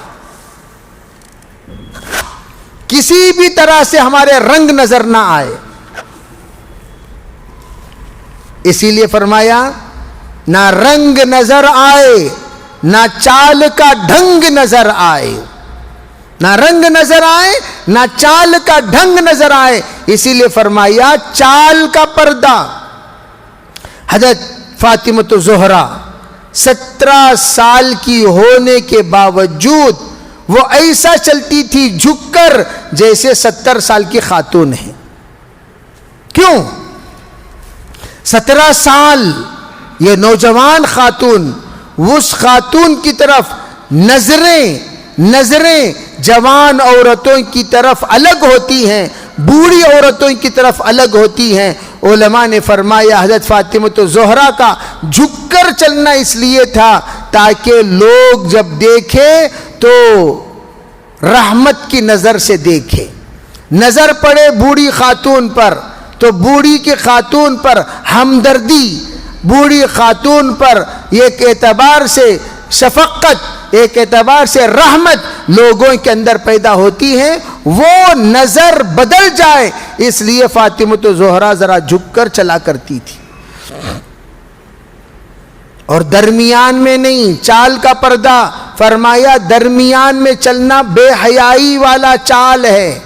کسی بھی طرح سے ہمارے رنگ نظر نہ آئے۔ اسی لیے فرمایا نہ رنگ نظر آئے، نہ چال کا ڈھنگ نظر آئے، نہ رنگ نظر آئے، نہ چال کا ڈھنگ نظر آئے۔ اسی لیے فرمایا چال کا پردہ۔ حضرت فاطمہ زہرا 17 سال کی ہونے کے باوجود وہ ایسا چلتی تھی جھک کر جیسے 70 سال کی خاتون ہے۔ کیوں؟ 17 سال یہ نوجوان خاتون، اس خاتون کی طرف نظریں جوان عورتوں کی طرف الگ ہوتی ہیں، بوڑھی عورتوں کی طرف الگ ہوتی ہیں۔ علماء نے فرمایا حضرت فاطمہ زہرا کا جھک کر چلنا اس لیے تھا تاکہ لوگ جب دیکھیں تو رحمت کی نظر سے دیکھیں، نظر پڑے بوڑھی خاتون پر تو بوڑھی کی خاتون پر ہمدردی، بوڑھی خاتون پر ایک اعتبار سے شفقت، ایک اعتبار سے رحمت لوگوں کے اندر پیدا ہوتی ہے، وہ نظر بدل جائے اس لیے فاطمہ زہرا ذرا جھک کر چلا کرتی تھی، اور درمیان میں نہیں، چال کا پردہ فرمایا درمیان میں چلنا بے حیائی والا چال ہے،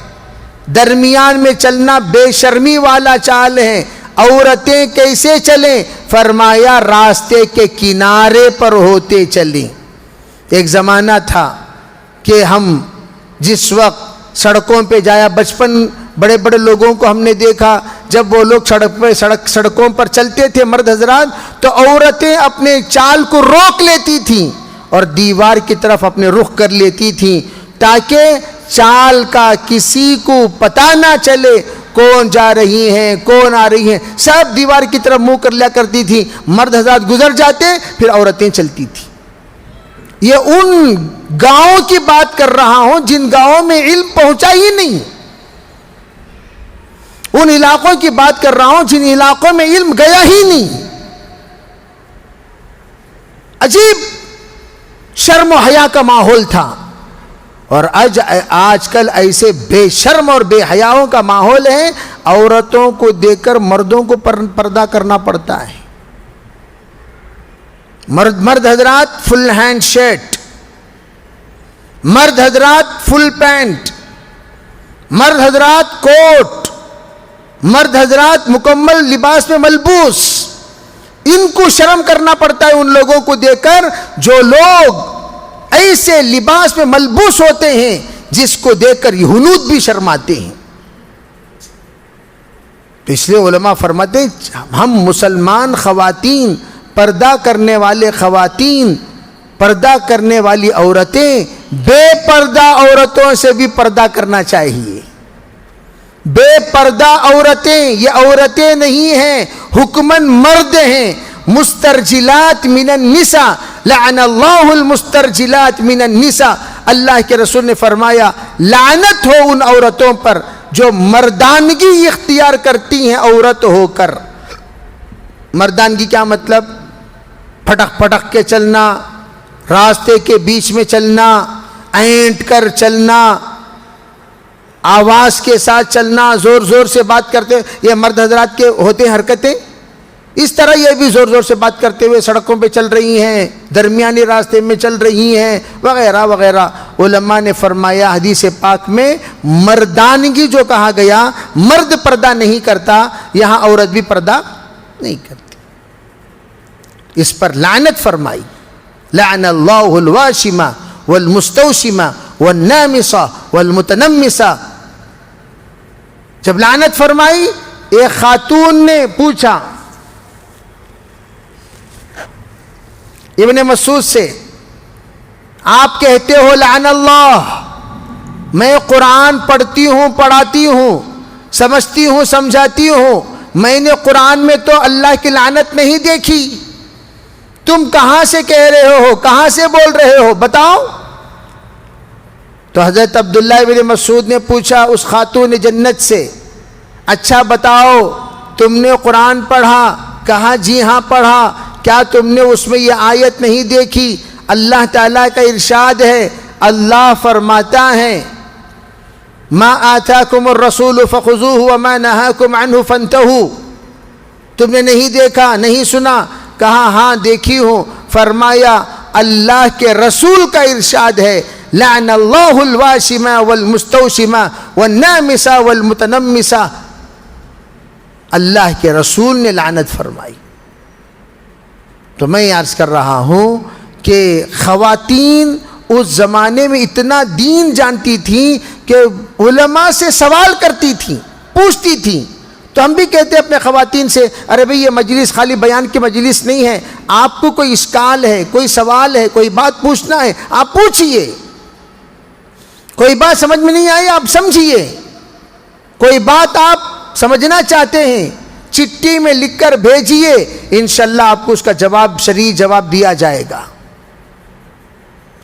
درمیان میں چلنا بے شرمی والا چال ہے۔ عورتیں کیسے چلیں؟ فرمایا راستے کے کنارے پر ہوتے چلیں۔ ایک زمانہ تھا کہ ہم جس وقت سڑکوں پہ جایا، بچپن بڑے بڑے لوگوں کو ہم نے دیکھا جب وہ لوگ سڑکوں پر چلتے تھے مرد حضرات، تو عورتیں اپنے چال کو روک لیتی تھیں اور دیوار کی طرف اپنے رخ کر لیتی تھیں تاکہ چال کا کسی کو پتہ نہ چلے کون جا رہی ہیں کون آ رہی ہیں، سب دیوار کی طرف منہ کر لیا کرتی تھی۔ مرد حضرات گزر جاتے پھر عورتیں چلتی تھی۔ یہ ان گاؤں کی بات کر رہا ہوں جن گاؤں میں علم پہنچا ہی نہیں، ان علاقوں کی بات کر رہا ہوں جن علاقوں میں علم گیا ہی نہیں۔ عجیب شرم و حیا کا ماحول تھا، اور آج کل ایسے بے شرم اور بے حیاؤں کا ماحول ہے، عورتوں کو دیکھ کر مردوں کو پردہ کرنا پڑتا ہے۔ مرد حضرات فل ہینڈ شرٹ، مرد حضرات فل پینٹ، مرد حضرات کوٹ، مرد حضرات مکمل لباس میں ملبوس۔ ان کو شرم کرنا پڑتا ہے ان لوگوں کو دیکھ کر جو لوگ ایسے لباس میں ملبوس ہوتے ہیں جس کو دیکھ کر یہ ہنود بھی شرماتے ہیں۔ تو اس لیے علماء فرماتے ہیں ہم مسلمان خواتین، پردہ کرنے والے خواتین، پردہ کرنے والی عورتیں بے پردہ عورتوں سے بھی پردہ کرنا چاہیے۔ بے پردہ عورتیں یہ عورتیں نہیں ہیں، حکماً مرد ہیں۔ مسترجلات من النساء، لعن اللہ المسترجلات من النساء، اللہ کے رسول نے فرمایا لعنت ہو ان عورتوں پر جو مردانگی اختیار کرتی ہیں عورت ہو کر۔ مردانگی کیا مطلب؟ پھٹک پھٹک کے چلنا، راستے کے بیچ میں چلنا، اینٹ کر چلنا، آواز کے ساتھ چلنا، زور زور سے بات کرتے، یہ مرد حضرات کے ہوتے ہیں حرکتیں۔ اس طرح یہ بھی زور زور سے بات کرتے ہوئے سڑکوں پہ چل رہی ہیں، درمیانی راستے میں چل رہی ہیں، وغیرہ وغیرہ۔ علماء نے فرمایا حدیث پاک میں مردانگی جو کہا گیا، مرد پردہ نہیں کرتا، یہاں عورت بھی پردہ نہیں کرتی، اس پر لعنت فرمائی۔ لعن اللہ الواشمہ والمستوشمہ والنامصہ والمتنمصہ۔ جب لعنت فرمائی، ایک خاتون نے پوچھا ابن مسعود سے، آپ کہتے ہو لعن اللہ، میں قرآن پڑھتی ہوں، پڑھاتی ہوں، سمجھتی ہوں، سمجھاتی ہوں، میں نے قرآن میں تو اللہ کی لعنت نہیں دیکھی، تم کہاں سے کہہ رہے ہو، کہاں سے بول رہے ہو، بتاؤ۔ تو حضرت عبداللہ ابن مسعود نے پوچھا اس خاتون جنت سے، اچھا بتاؤ تم نے قرآن پڑھا؟ کہا جی ہاں پڑھا۔ کیا تم نے اس میں یہ آیت نہیں دیکھی؟ اللہ تعالیٰ کا ارشاد ہے، اللہ فرماتا ہے ما آتاکم الرسول فخذوہ وما نہاکم عنہ فانتہوا۔ تم نے نہیں دیکھا، نہیں سنا؟ کہا ہاں دیکھی ہوں۔ فرمایا اللہ کے رسول کا ارشاد ہے لعن اللہ الواشمہ والمستوشمہ والنامصہ والمتنمصہ، اللہ کے رسول نے لعنت فرمائی۔ تو میں عرض کر رہا ہوں کہ خواتین اس زمانے میں اتنا دین جانتی تھیں کہ علماء سے سوال کرتی تھیں، پوچھتی تھیں۔ تو ہم بھی کہتے ہیں اپنے خواتین سے، ارے بھئی یہ مجلس خالی بیان کی مجلس نہیں ہے، آپ کو کوئی اشکال ہے، کوئی سوال ہے، کوئی بات پوچھنا ہے، آپ پوچھئے، کوئی بات سمجھ میں نہیں آئی آپ سمجھئے، کوئی بات آپ سمجھنا چاہتے ہیں چٹھی میں لکھ کر بھیجئے، انشاءاللہ آپ کو اس کا جواب، شرعی جواب دیا جائے گا،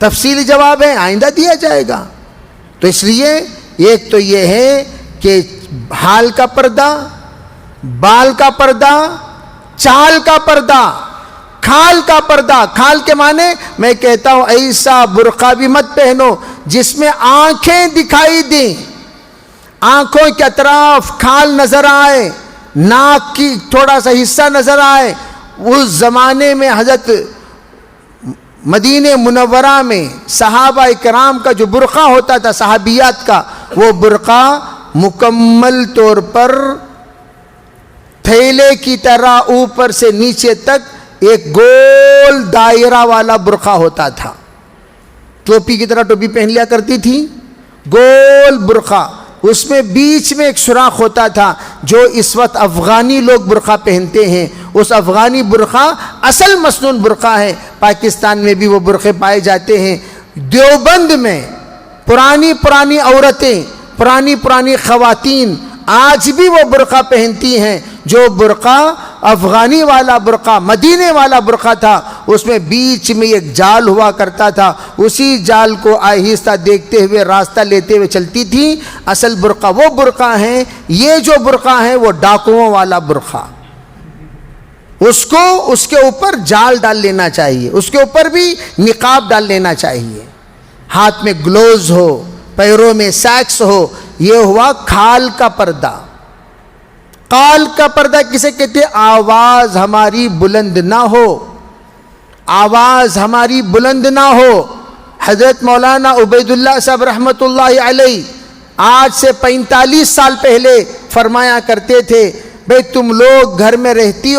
تفصیلی جواب ہے، آئندہ دیا جائے گا۔ تو اس لیے ایک تو یہ ہے کہ حال کا پردہ، بال کا پردہ، چال کا پردہ، کھال کا پردہ۔ کھال کے معنی میں کہتا ہوں ایسا برقع بھی مت پہنو جس میں آنکھیں دکھائی دیں، آنکھوں کے اطراف کھال نظر آئے، ناک کی تھوڑا سا حصہ نظر آئے۔ اس زمانے میں حضرت مدینہ منورہ میں صحابہ کرام کا جو برقع ہوتا تھا، صحابیات کا، وہ برقع مکمل طور پر تھیلے کی طرح اوپر سے نیچے تک ایک گول دائرہ والا برقع ہوتا تھا۔ ٹوپی کی طرح ٹوپی پہن لیا کرتی تھی، گول برقع، اس میں بیچ میں ایک سوراخ ہوتا تھا، جو اس وقت افغانی لوگ برقع پہنتے ہیں۔ اس افغانی برقع اصل مسنون برقع ہے، پاکستان میں بھی وہ برقعے پائے جاتے ہیں۔ دیوبند میں پرانی عورتیں، پرانی خواتین آج بھی وہ برقع پہنتی ہیں، جو برقع افغانی والا برقع، مدینے والا برقع تھا، اس میں بیچ میں ایک جال ہوا کرتا تھا، اسی جال کو آہستہ دیکھتے ہوئے راستہ لیتے ہوئے چلتی تھی۔ اصل برقع وہ برقع ہیں، یہ جو برقع ہے وہ ڈاکوؤں والا برقع، اس کو اس کے اوپر جال ڈال لینا چاہیے، اس کے اوپر بھی نقاب ڈال لینا چاہیے، ہاتھ میں گلوز ہو، پیروں میں سیکس ہو۔ یہ ہوا کھال کا پردہ۔ قال کا پردہ کسے کہتے ہیں؟ آواز ہماری بلند نہ ہو، آواز ہماری بلند نہ ہو۔ حضرت مولانا عبید اللہ صاحب رحمۃ اللہ علیہ آج سے 45 سال پہلے فرمایا کرتے تھے، بھئی تم لوگ گھر میں رہتی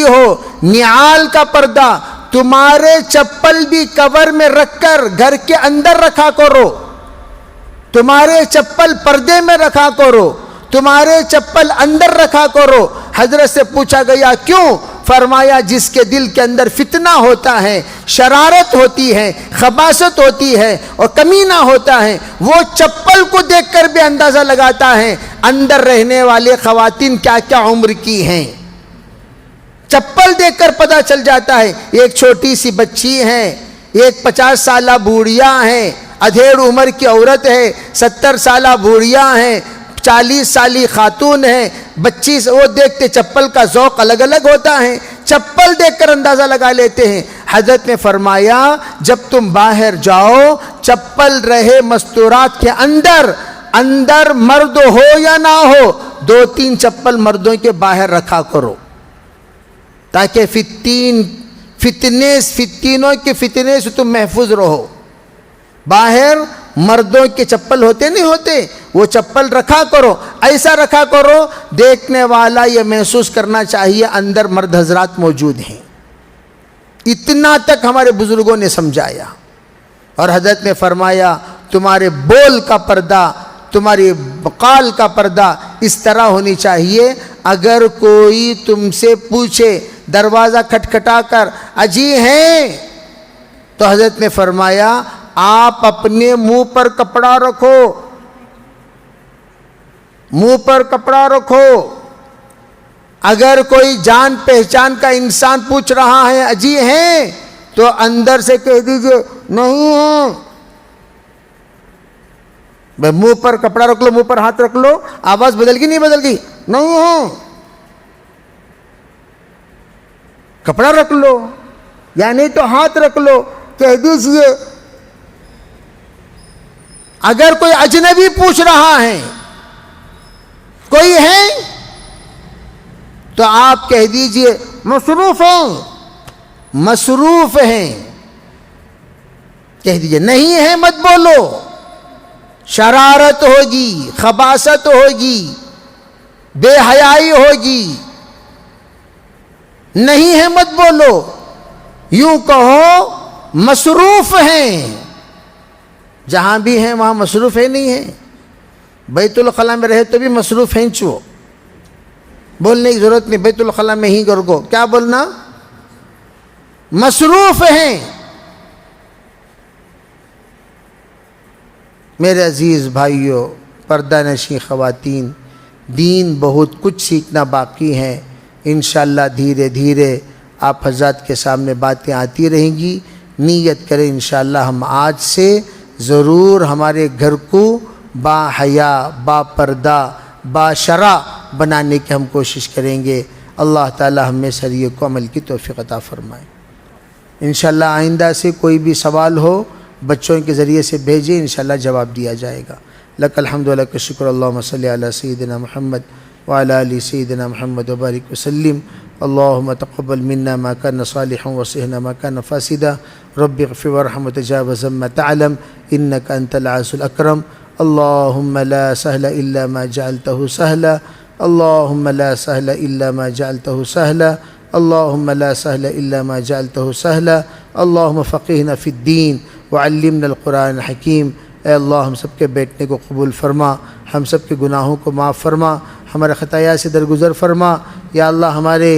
ہو، نعال کا پردہ تمہارے چپل بھی کور میں رکھ کر گھر کے اندر رکھا کرو، تمہارے چپل پردے میں رکھا کرو، تمہارے چپل اندر رکھا کرو۔ حضرت سے پوچھا گیا کیوں؟ فرمایا جس کے دل کے اندر فتنہ ہوتا ہے، شرارت ہوتی ہے، خباثت ہوتی ہے اور کمینہ ہوتا ہے، وہ چپل کو دیکھ کر بھی اندازہ لگاتا ہے اندر رہنے والے خواتین کیا کیا عمر کی ہیں۔ چپل دیکھ کر پتہ چل جاتا ہے ایک چھوٹی سی بچی ہے، ایک 50 سالہ بوڑھیا ہے، ادھیڑ عمر کی عورت ہے، 70 سالہ بوڑھیا ہے، 40 سالی خاتون ہے، بچی سے وہ دیکھتے چپل کا ذوق الگ الگ ہوتا ہے، چپل دیکھ کر اندازہ لگا لیتے ہیں۔ حضرت نے فرمایا جب تم باہر جاؤ چپل رہے مستورات کے اندر مرد ہو یا نہ ہو 2-3 چپل مردوں کے باہر رکھا کرو، تاکہ فتنوں کے فتنے سے تم محفوظ رہو۔ باہر مردوں کے چپل ہوتے نہیں ہوتے، وہ چپل رکھا کرو، ایسا رکھا کرو دیکھنے والا یہ محسوس کرنا چاہیے اندر مرد حضرات موجود ہیں۔ اتنا تک ہمارے بزرگوں نے سمجھایا۔ اور حضرت نے فرمایا تمہارے بول کا پردہ، تمہاری بقال کا پردہ اس طرح ہونی چاہیے، اگر کوئی تم سے پوچھے دروازہ کھٹکھٹا کر اجی ہیں، تو حضرت نے فرمایا آپ اپنے منہ پر کپڑا رکھو، منہ پر کپڑا رکھو۔ اگر کوئی جان پہچان کا انسان پوچھ رہا ہے اجی ہیں، تو اندر سے کہہ دیجئے نہیں ہیں۔ منہ پر کپڑا رکھ لو، منہ پر ہاتھ رکھ لو، آواز بدل گئی نہیں بدل گئی؟ نہیں ہیں، کپڑا رکھ لو، یا نہیں تو ہاتھ رکھ لو، کہہ دیجئے۔ اگر کوئی اجنبی پوچھ رہا ہے کوئی ہے تو آپ کہہ دیجئے مصروف ہیں، مصروف ہیں، کہہ دیجئے۔ نہیں ہے مت بولو، شرارت ہوگی، خباثت ہوگی، بے حیائی ہوگی، نہیں ہے مت بولو، یوں کہو مصروف ہیں۔ جہاں بھی ہیں وہاں مصروف ہے نہیں ہے، بیت الخلاء میں رہے تو بھی مصروف ہیں، چو بولنے کی ضرورت نہیں، بیت الخلاء میں ہی کر کو کیا بولنا، مصروف ہیں۔ میرے عزیز بھائیوں، پردہ نشین خواتین، دین بہت کچھ سیکھنا باقی ہے، انشاءاللہ دھیرے دھیرے آپ حضرات کے سامنے باتیں آتی رہیں گی۔ نیت کریں انشاءاللہ ہم آج سے ضرور ہمارے گھر کو با حیا، با پردہ، با شرع بنانے کی ہم کوشش کریں گے۔ اللہ تعالی ہمیں سریے کو عمل کی توفیق عطا فرمائے۔ انشاءاللہ آئندہ سے کوئی بھی سوال ہو بچوں کے ذریعے سے بھیجیں، انشاءاللہ جواب دیا جائے گا۔ لک الحمد و لک الشکر، اللہم صلی علی سیدنا محمد وعلی آل سیدنا محمد وبارک وسلم۔ اللہم تقبل منا ما کان صالحا وصحنا ما کان فاسدا، رب اغفر وارحم وتجاوز ما تعلم انک انت العزیز الاکرم۔ اللہم لا سهل الا ما جعلته سهلا، اللہم لا سهل الا ما جعلته سهلا، اللہم لا سهل الا ما جعلته سهلا، اللہم فقہنا فی الدین وعلمنا القرآن الحکیم۔ اے اللہ ہم سب کے بیٹھنے کو قبول فرما، ہم سب کے گناہوں کو معاف فرما، ہمارے خطایا سے درگزر فرما۔ یا اللہ ہمارے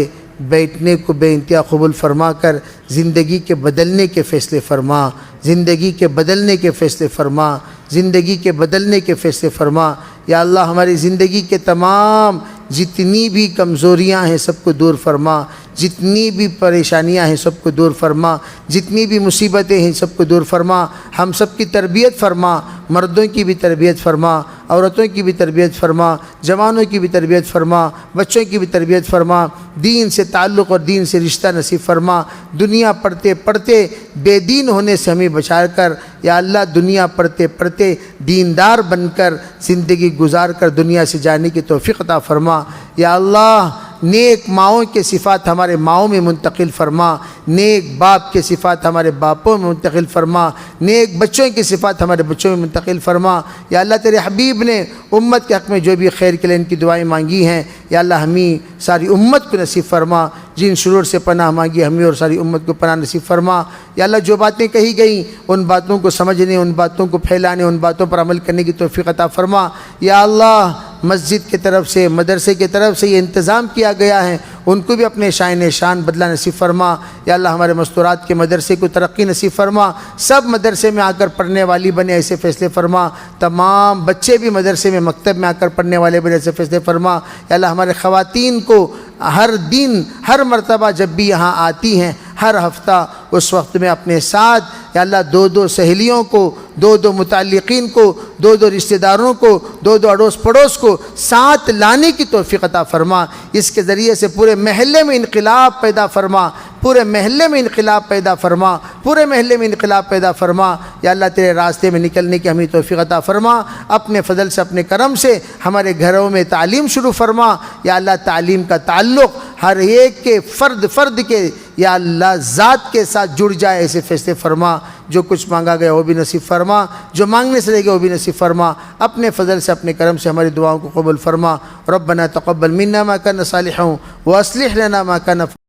بیٹھنے کو بے انتہا قبول فرما کر زندگی کے بدلنے کے فیصلے فرما، زندگی کے بدلنے کے فیصلے فرما، زندگی کے بدلنے کے فیصلے فرما۔ یا اللہ ہماری زندگی کے تمام جتنی بھی کمزوریاں ہیں سب کو دور فرما، جتنی بھی پریشانیاں ہیں سب کو دور فرما، جتنی بھی مصیبتیں ہیں سب کو دور فرما۔ ہم سب کی تربیت فرما، مردوں کی بھی تربیت فرما، عورتوں کی بھی تربیت فرما، جوانوں کی بھی تربیت فرما، بچوں کی بھی تربیت فرما، دین سے تعلق اور دین سے رشتہ نصیب فرما۔ دنیا پڑھتے پڑھتے بے دین ہونے سے ہمیں بچا کر، یا اللہ دنیا پڑھتے پڑھتے دیندار بن کر زندگی گزار کر دنیا سے جانے کی توفیق عطا فرما۔ یا اللہ نیک ماؤں کے صفات ہمارے ماؤں میں منتقل فرما، نیک باپ کے صفات ہمارے باپوں میں منتقل فرما، نیک بچوں کی صفات ہمارے بچوں میں منتقل فرما۔ یا اللہ تیرے حبیب نے امت کے حق میں جو بھی خیر کے لیے ان کی دعائیں مانگی ہیں، یا اللہ ہمیں ساری امت کو نصیب فرما۔ جن شرور سے پناہ مانگی ہمیں اور ساری امت کو پناہ نصیب فرما۔ یا اللہ جو باتیں کہی گئیں ان باتوں کو سمجھنے، ان باتوں کو پھیلانے، ان باتوں پر عمل کرنے کی توفیق عطا فرما۔ یا اللہ مسجد کی طرف سے، مدرسے کی طرف سے یہ انتظام کیا گیا ہے ان کو بھی اپنے شائن شان بدلہ نصیب فرما۔ یا اللہ ہمارے مستورات کے مدرسے کو ترقی نصیب فرما، سب مدرسے میں آ کر پڑھنے والی بنے ایسے فیصلے فرما، تمام بچے بھی مدرسے میں مکتب میں آ کر پڑھنے والے بنے ایسے فیصلے فرما۔ یا اللہ ہمارے خواتین کو ہر دن ہر مرتبہ جب بھی یہاں آتی ہیں ہر ہفتہ اس وقت میں اپنے ساتھ یا اللہ دو سہیلیوں کو، دو متعلقین کو، دو رشتہ داروں کو، دو اڑوس پڑوس کو ساتھ لانے کی توفیق عطا فرما۔ اس کے ذریعے سے پورے محلے میں انقلاب پیدا فرما، پورے محلے میں انقلاب پیدا فرما، پورے محلے میں انقلاب پیدا فرما۔ یا اللہ تیرے راستے میں نکلنے کی ہمیں توفیق عطا فرما، اپنے فضل سے اپنے کرم سے ہمارے گھروں میں تعلیم شروع فرما۔ یا اللہ تعلیم کا تعلق ہر ایک کے فرد کے یا اللہ ذات کے ساتھ جڑ جائے ایسے فیصلے فرما۔ جو کچھ مانگا گیا وہ بھی نصیب فرما، جو مانگنے سے رہ گیا وہ بھی نصیب فرما۔ اپنے فضل سے اپنے کرم سے ہماری دعاؤں کو قبول فرما۔ ربنا تقبل منا ما كان صالحا واصلح لنا ما كان